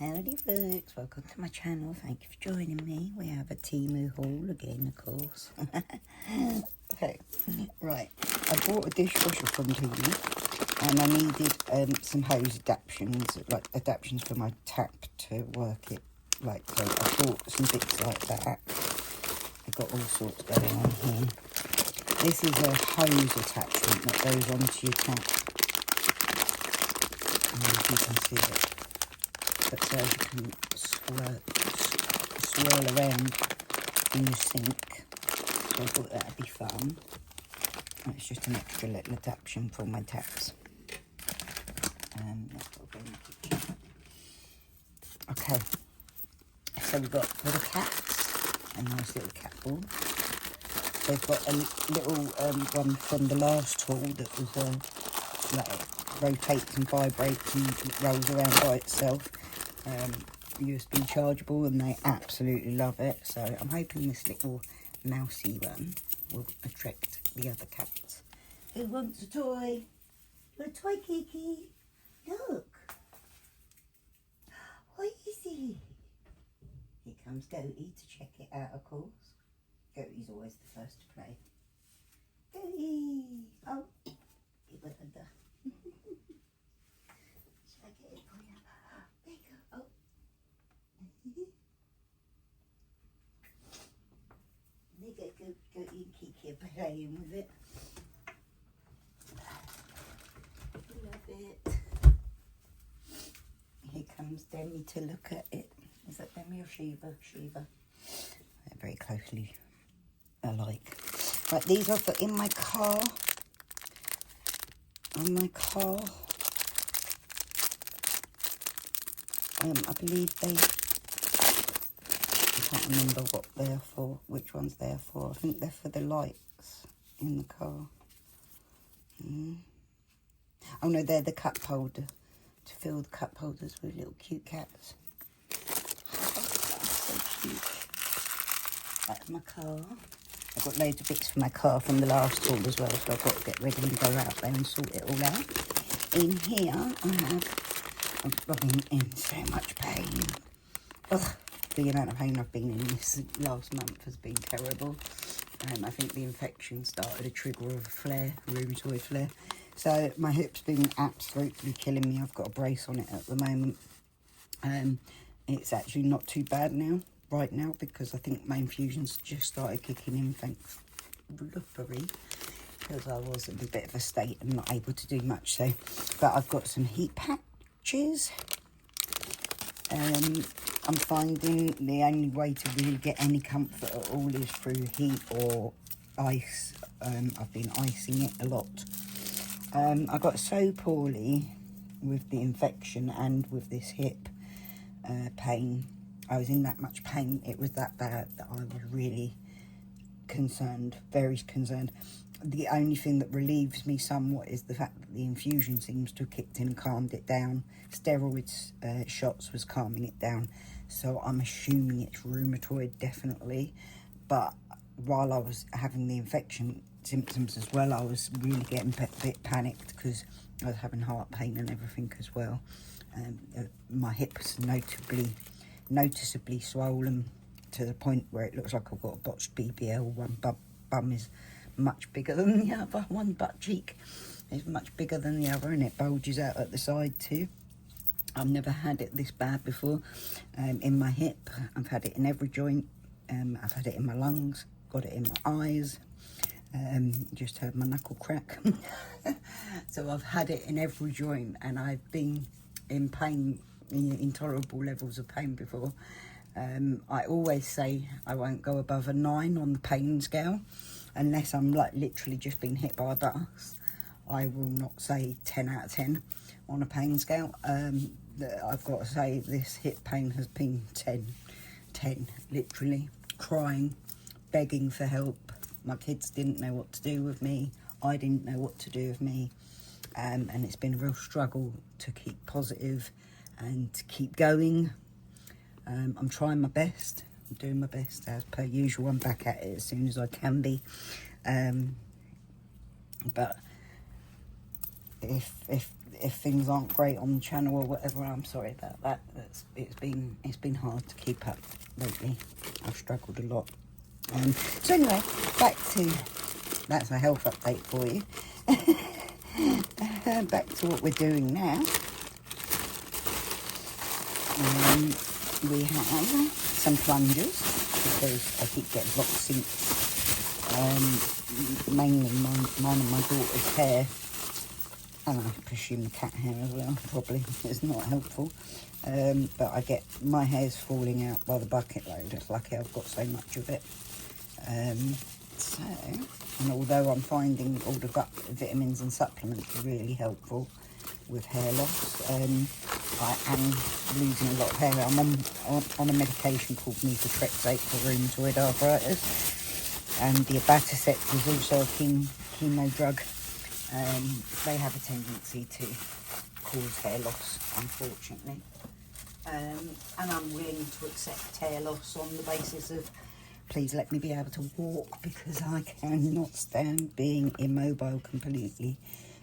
Howdy folks, welcome to my channel. Thank you for joining me. We have a Temu haul again, of course. Okay, right. I bought a dishwasher from Temu and I needed some hose adaptions, like adaptions for my tap to work it. Like, so I bought some bits like that. I've got all sorts going on here. This is a hose attachment that goes onto your tap. And if you can see it. But so you can swirl around in your sink. So I thought that'd be fun. And it's just an extra little adaptation for my taps. That's what we're going to keep. Okay, so we've got for the cats, a nice little cat ball. They've got a little one from the last haul that was like rotates and vibrates and rolls around by itself. USB chargeable, and they absolutely love it. So I'm hoping this little mousy one will attract the other cats. Who wants a toy? You want a toy, Kiki? Look. What is it? Here comes Goaty to check it out, of course. Goaty's always the first to play. Goaty! Oh, give it under. Shall I get it for you? There you go. Oh. There you go, Goaty and Kiki are playing with it. Love it. Here comes Demi to look at it. Is that Demi or Shiva? Shiva. They're very closely alike. Right, these are for in my car. On my car. I believe I can't remember what they're for, which ones they're for. I think they're for the lights in the car. Oh no, they're the cup holder, to fill the cup holders with little cute cats. Oh, so cute. That's my car. I've got loads of bits for my car from the last haul as well, so I've got to get ready and go out there and sort it all out. In here, I've been in so much pain. Ugh, the amount of pain I've been in this last month has been terrible. I think the infection started a trigger of a flare, a rheumatoid flare. So my hip's been absolutely killing me. I've got a brace on it at the moment. It's actually not too bad now, right now, because I think my infusions just started kicking in, thanks blubbery, because I was in a bit of a state and not able to do much. So, but I've got some heat patches. I'm finding the only way to really get any comfort at all is through heat or ice. I've been icing it a lot. I got so poorly with the infection and with this hip pain. I was in that much pain. It was that bad that I was really concerned, very concerned. The only thing that relieves me somewhat is the fact that the infusion seems to have kicked in and calmed it down. Steroids shots was calming it down. So I'm assuming it's rheumatoid, definitely. But while I was having the infection symptoms as well, I was really getting a bit panicked because I was having heart pain and everything as well. My hip was noticeably swollen to the point where it looks like I've got a botched BBL. One bum is much bigger than the other. One butt cheek is much bigger than the other, and it bulges out at the side too. I've never had it this bad before. In my hip, I've had it in every joint. I've had it in my lungs, got it in my eyes. Just heard my knuckle crack. So I've had it in every joint, and I've been in pain, in intolerable levels of pain before. I always say I won't go above a 9 on the pain scale unless I'm like literally just been hit by a bus. I will not say 10 out of 10 on a pain scale. I've got to say this hip pain has been 10, literally crying, begging for help. My kids didn't know what to do with me. I didn't know what to do with me. And it's been a real struggle to keep positive and to keep going. I'm trying my best. I'm doing my best as per usual. I'm back at it as soon as I can be. But if things aren't great on the channel or whatever. I'm sorry about that. It's been hard to keep up lately. I've struggled a lot. So anyway, that's a health update for you. Back to what we're doing now. We have some plungers because I keep getting lots of sinks. Mainly mine and my daughter's hair, and I presume the cat hair as well. Probably it's not helpful, but I get my hair's falling out by the bucket load. It's lucky I've got so much of it. And although I'm finding all the vitamins and supplements are really helpful with hair loss, I am losing a lot of hair. I'm on a medication called methotrexate for rheumatoid arthritis, and the abatacept is also a chemo drug. They have a tendency to cause hair loss, unfortunately. And I'm willing to accept hair loss on the basis of, please let me be able to walk, because I cannot stand being immobile completely.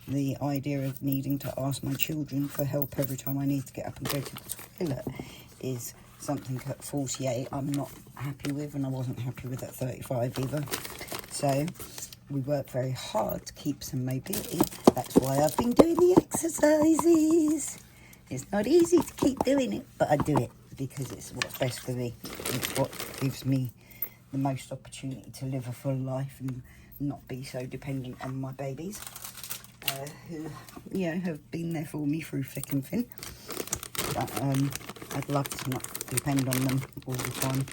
The idea of needing to ask my children for help every time I need to get up and go to the toilet is something at 48 I'm not happy with, and I wasn't happy with at 35 either. So we work very hard to keep some mobility. That's why I've been doing the exercises. It's not easy to keep doing it, but I do it because it's what's best for me. It's what gives me the most opportunity to live a full life and not be so dependent on my babies, who, you know, have been there for me through thick and thin. But I'd love to not depend on them all the time.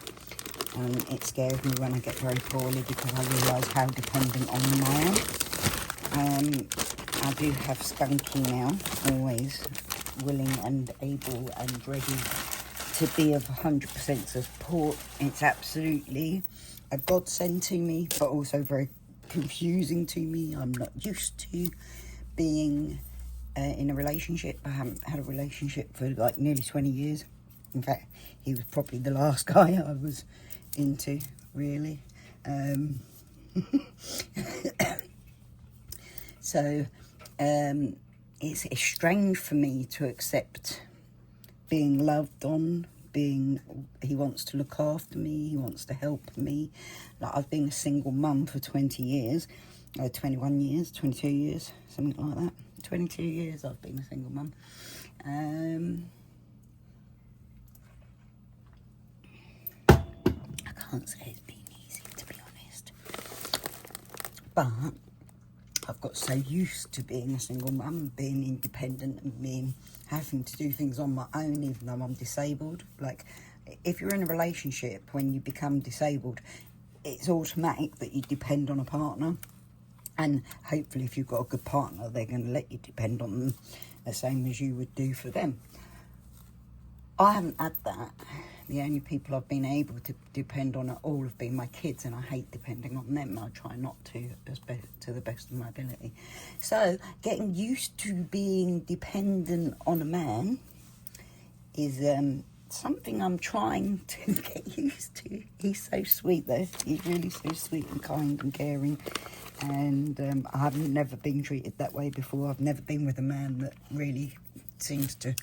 It scares me when I get very poorly because I realise how dependent on them I am. I do have Skunky now, always willing and able and ready to be of 100% support. It's absolutely a godsend to me, but also very confusing to me. I'm not used to being in a relationship. I haven't had a relationship for like nearly 20 years. In fact, he was probably the last guy I was into, really. So it's strange for me to accept being loved on, he wants to look after me, he wants to help me. Like, I've been a single mum for 20 years, 21 years, 22 years, something like that. 22 years I've been a single mum. I can't say it's been easy, to be honest. But I've got so used to being a single mum, being independent and having to do things on my own, even though I'm disabled. Like, if you're in a relationship, when you become disabled, it's automatic that you depend on a partner. And hopefully if you've got a good partner, they're going to let you depend on them the same as you would do for them. I haven't had that. The only people I've been able to depend on at all have been my kids, and I hate depending on them. I try not to the best of my ability. So getting used to being dependent on a man is something I'm trying to get used to. He's so sweet though. He's really so sweet and kind and caring. And I've never been treated that way before. I've never been with a man that really seems to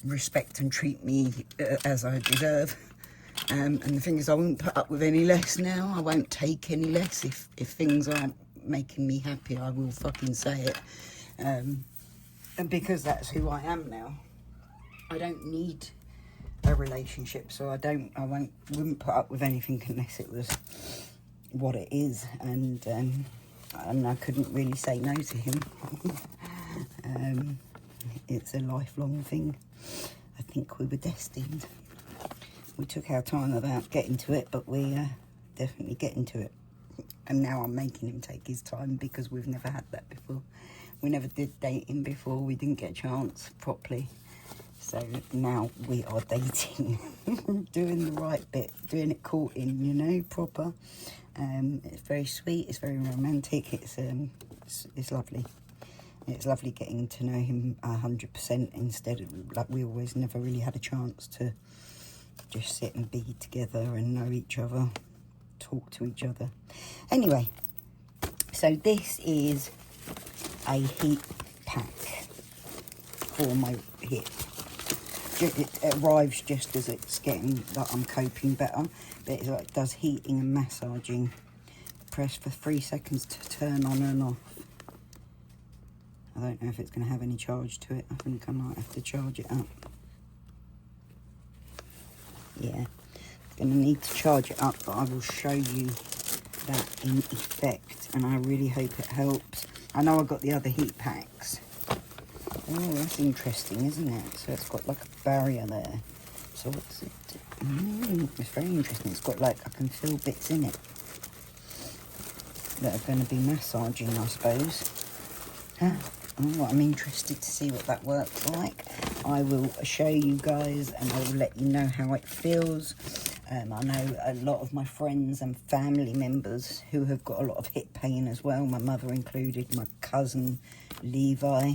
respect and treat me as I deserve. And the thing is, I won't put up with any less now. I won't take any less. If things aren't making me happy, I will fucking say it. And because that's who I am now. I don't need a relationship, so I wouldn't put up with anything unless it was what it is. And I couldn't really say no to him. It's a lifelong thing. I think we were destined. We took our time about getting to it, but we definitely getting to it. And now I'm making him take his time because we've never had that before. We never did dating before. We didn't get a chance properly. So now we are dating, doing the right bit, doing it courting, you know, proper. It's very sweet. It's very romantic. It's lovely. It's lovely getting to know him 100% instead of, like, we always never really had a chance to just sit and be together and know each other, talk to each other. Anyway, so this is a heat pack for my hip. It arrives just as it's getting that I'm coping better, but it like does heating and massaging. Press for 3 seconds to turn on and off. I don't know if it's going to have any charge to it. I think I might have to charge it up. Yeah, it's going to need to charge it up, but I will show you that in effect, and I really hope it helps. I know I've got the other heat packs. Oh, that's interesting, isn't it? So it's got like a barrier there. So what's it? It's very interesting. It's got like, I can feel bits in it that are going to be massaging, I suppose. Oh, I'm interested to see what that works like. I will show you guys and I will let you know how it feels. I know a lot of my friends and family members who have got a lot of hip pain as well, my mother included, my cousin Levi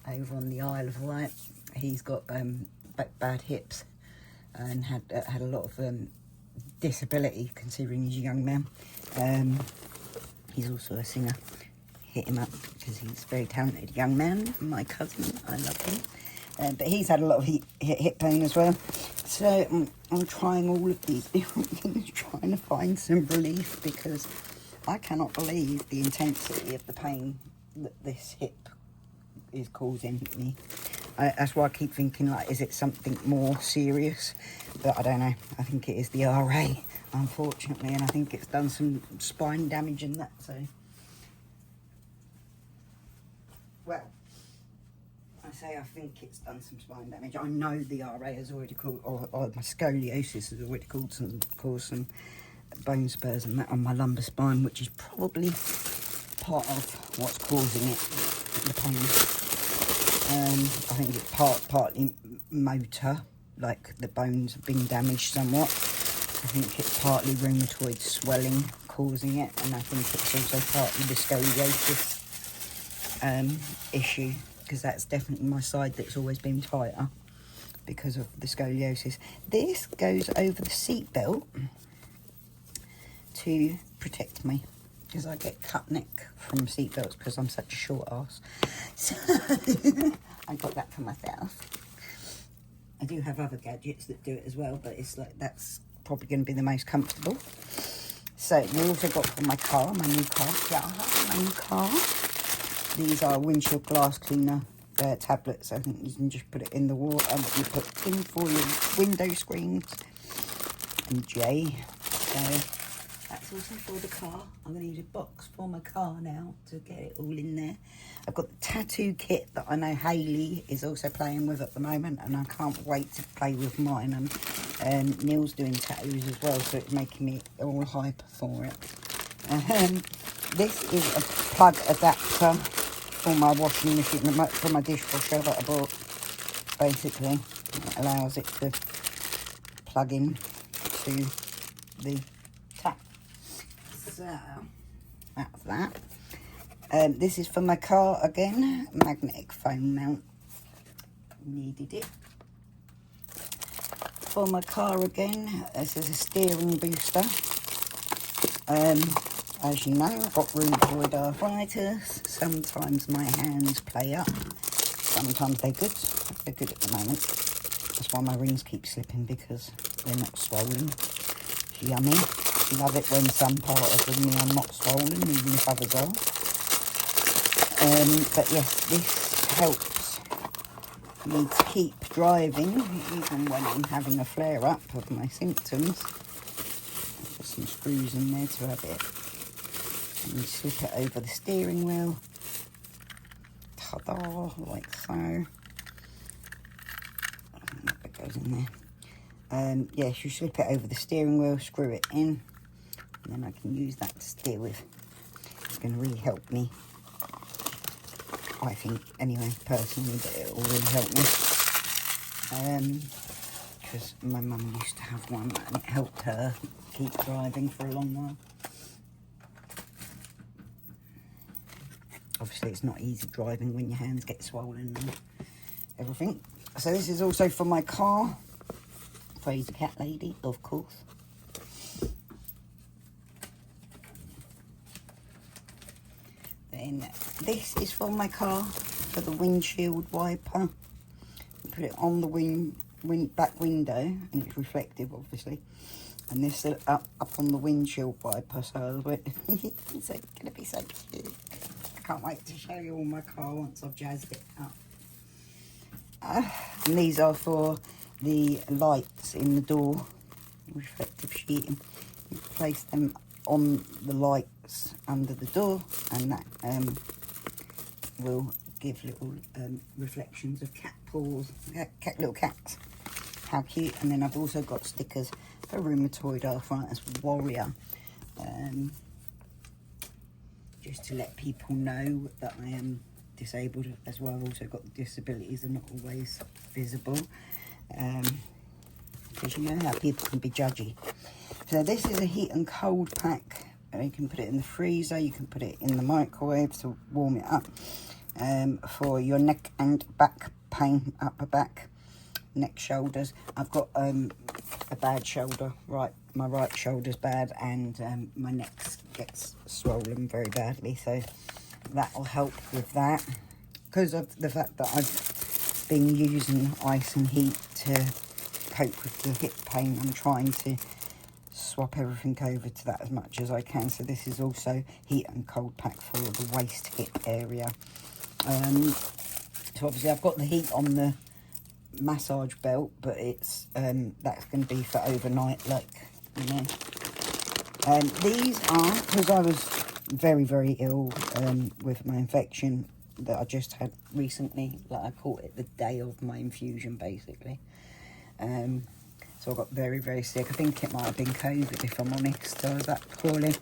over on the Isle of Wight. He's got bad hips and had a lot of disability considering he's a young man. He's also a singer. Hit him up because he's a very talented young man, my cousin. I love him. But he's had a lot of hip pain as well. So I'm trying all of these different things, trying to find some relief, because I cannot believe the intensity of the pain that this hip is causing me. That's why I keep thinking, like, is it something more serious? But I don't know. I think it is the RA, unfortunately, and I think it's done some spine damage in that, so... Well, I say I think it's done some spine damage. I know the RA has already caused, or my scoliosis has already caused some bone spurs and that on my lumbar spine, which is probably part of what's causing it, the pain. I think it's partly motor, like the bones have been damaged somewhat. I think it's partly rheumatoid swelling causing it, and I think it's also partly the scoliosis issue, because that's definitely my side that's always been tighter because of the scoliosis. This goes over the seat belt to protect me, because I get cut neck from seat belts because I'm such a short ass. So I got that for myself. I do have other gadgets that do it as well, but it's like that's probably going to be the most comfortable. So you also got for my car, my new car. Yeah, my new car. These are windshield glass cleaner tablets. I think you can just put it in the water, and you put in for your window screens and J. So that's also for the car. I'm going to use a box for my car now to get it all in there. I've got the tattoo kit that I know Hayley is also playing with at the moment, and I can't wait to play with mine. And Neil's doing tattoos as well, so it's making me all hyper for it. This is a plug adapter for my washing machine, for my dishwasher that I bought. Basically, it allows it to plug in to the tap. So that's that. This is for my car again, magnetic phone mount. Needed it. For my car again, this is a steering booster. As you know, I've got rheumatoid arthritis. Sometimes my hands play up. Sometimes they're good. They're good at the moment. That's why my rings keep slipping, because they're not swollen. Yummy. Love it when some part of me are not swollen, even if others are. But yes, this helps me to keep driving, even when I'm having a flare-up of my symptoms. Put some screws in there to have it. And you slip it over the steering wheel. Ta-da, like so. It goes in there. Yes, you slip it over the steering wheel, screw it in, and then I can use that to steer with. It's going to really help me, I think, anyway, personally, but it will really help me. Because my mum used to have one, and it helped her keep driving for a long while. Obviously, it's not easy driving when your hands get swollen and everything. So this is also for my car. Crazy cat lady, of course. Then this is for my car. for the windshield wiper. Put it on the back window, and it's reflective, obviously. And this is up on the windshield wiper, so it's going to be so cute. I can't wait to show you all my car once I've jazzed it up. And these are for the lights in the door, reflective sheeting. You place them on the lights under the door, and that will give little reflections of cat paws, little cats. How cute. And then I've also got stickers for rheumatoid arthritis warrior, just to let people know that I am disabled as well. I've also got disabilities are not always visible, because you know how people can be judgy. So this is a heat and cold pack. You can put it in the freezer, you can put it in the microwave to warm it up, for your neck and back pain, upper back, neck, shoulders. I've got a bad shoulder, my right shoulder's bad, and my neck gets swollen very badly, so that will help with that. Because of the fact that I've been using ice and heat to cope with the hip pain, I'm trying to swap everything over to that as much as I can. So this is also heat and cold pack for the waist hip area. So obviously I've got the heat on the massage belt, but it's that's going to be for overnight, like, you know. These are, because I was very ill with my infection that I just had recently, like I caught it the day of my infusion basically. So I got very sick. I think it might have been COVID, if I'm honest. I was that poorly,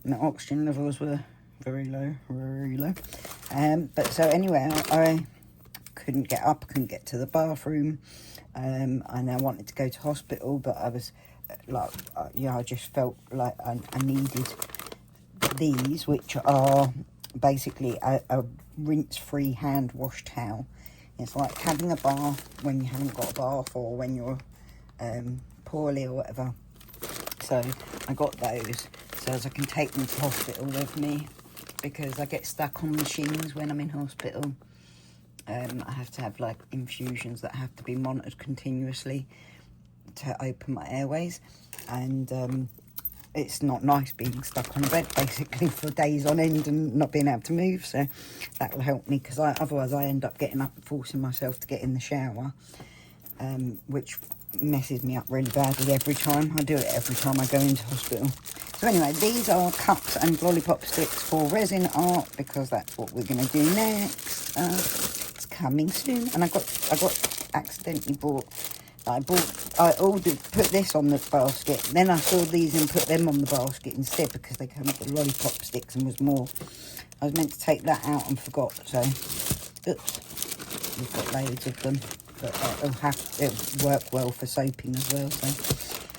and the oxygen levels were very low. But so anyway, I couldn't get up, couldn't get to the bathroom, and I wanted to go to hospital, but I was I just felt like I needed these, which are basically a rinse-free hand wash towel. It's like having a bath when you haven't got a bath, or when you're poorly or whatever. So I got those so as I can take them to hospital with me, because I get stuck on machines when I'm in hospital. I have to have like infusions that have to be monitored continuously to open my airways, and it's not nice being stuck on a bed basically for days on end and not being able to move. So that will help me, because otherwise I end up getting up and forcing myself to get in the shower, which messes me up really badly every time. I do it every time I go into hospital. So anyway, these are cups and lollipop sticks for resin art, because that's what we're going to do next. It's coming soon. And I accidentally bought, I put this on the basket, then I saw these and put them on the basket instead, because they come with the lollipop sticks and was more. I was meant to take that out and forgot, so oops, we've got loads of them, but it'll work well for soaping as well. So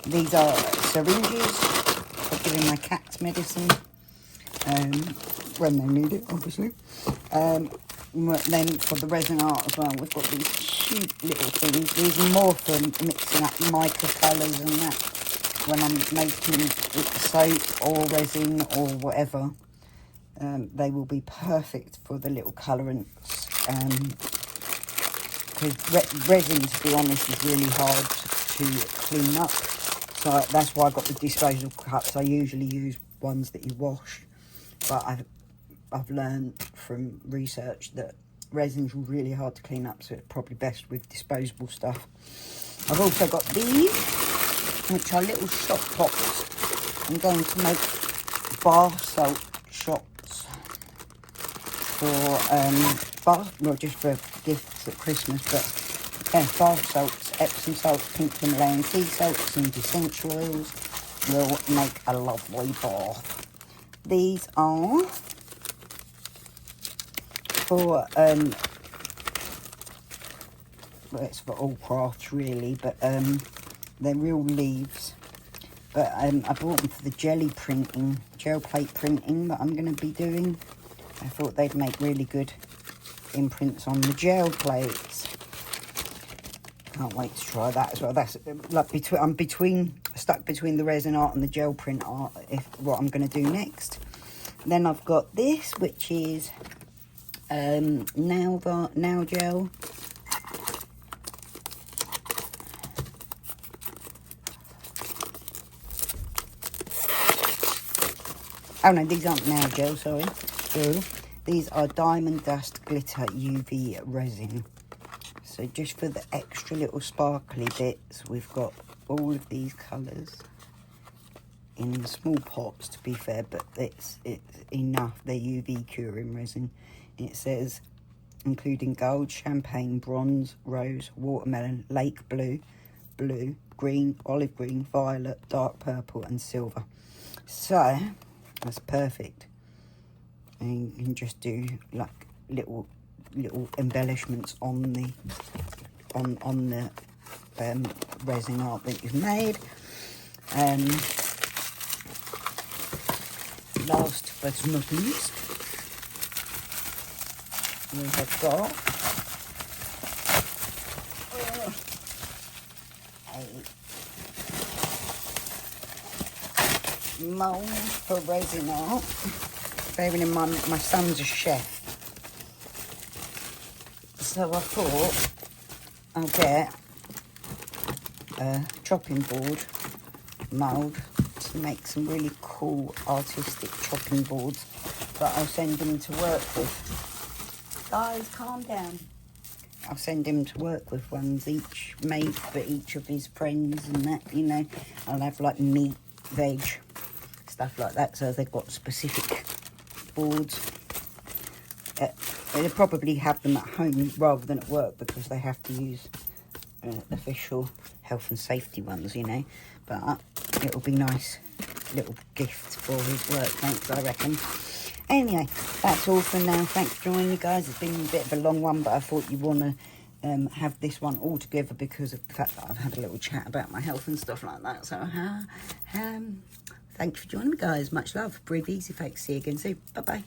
these are syringes for giving my cats medicine, when they need it, obviously. Then for the resin art as well, we've got these cute little things. These are more for mixing up mica colours and that, when I'm making soap or resin or whatever. They will be perfect for the little colorants, because resin, to be honest, is really hard to clean up. So that's why I got the disposable cups. I usually use ones that you wash, but I've learned from research that resin's really hard to clean up, so it's probably best with disposable stuff. I've also got these, which are little shot pots. I'm going to make bar salt shots for just for gifts at Christmas, but yeah, bar salts, Epsom salts, pink Himalayan sea salts and essential oils will make a lovely bath. These are for well, it's for all crafts really, but they're real leaves, but I bought them for the gel plate printing that I'm going to be doing. I thought they'd make really good imprints on the gel plates. Can't wait to try that as well. That's like I'm stuck between the resin art and the gel print art, what I'm going to do next. Then I've got this, which is nail gel. Oh no, these aren't nail gel, sorry. These are Diamond Dust Glitter UV Resin. So just for the extra little sparkly bits, we've got all of these colours in small pots, to be fair, but it's enough. They're UV curing resin. It says including gold, champagne, bronze, rose, watermelon, lake blue, blue, green, olive green, violet, dark purple and silver. So that's perfect. And you can just do like little embellishments on the resin art that you've made. Last but not least, we have got a mould for resin art. Bearing in mind my son's a chef, so I thought I'll get a chopping board mould to make some really cool artistic chopping boards that I'll send him to work with. Guys, calm down. I'll send him to work with ones each made for each of his friends and that, you know. I'll have like meat, veg, stuff like that, so they've got specific boards. They'll probably have them at home rather than at work because they have to use official health and safety ones, you know. But it'll be nice little gift for his work, thanks, I reckon. Anyway, that's all for now. Thanks for joining me, guys. It's been a bit of a long one, but I thought you'd want to have this one all together because of the fact that I've had a little chat about my health and stuff like that. So, thanks for joining me, guys. Much love. Breathe easy, folks. See you again soon. Bye-bye.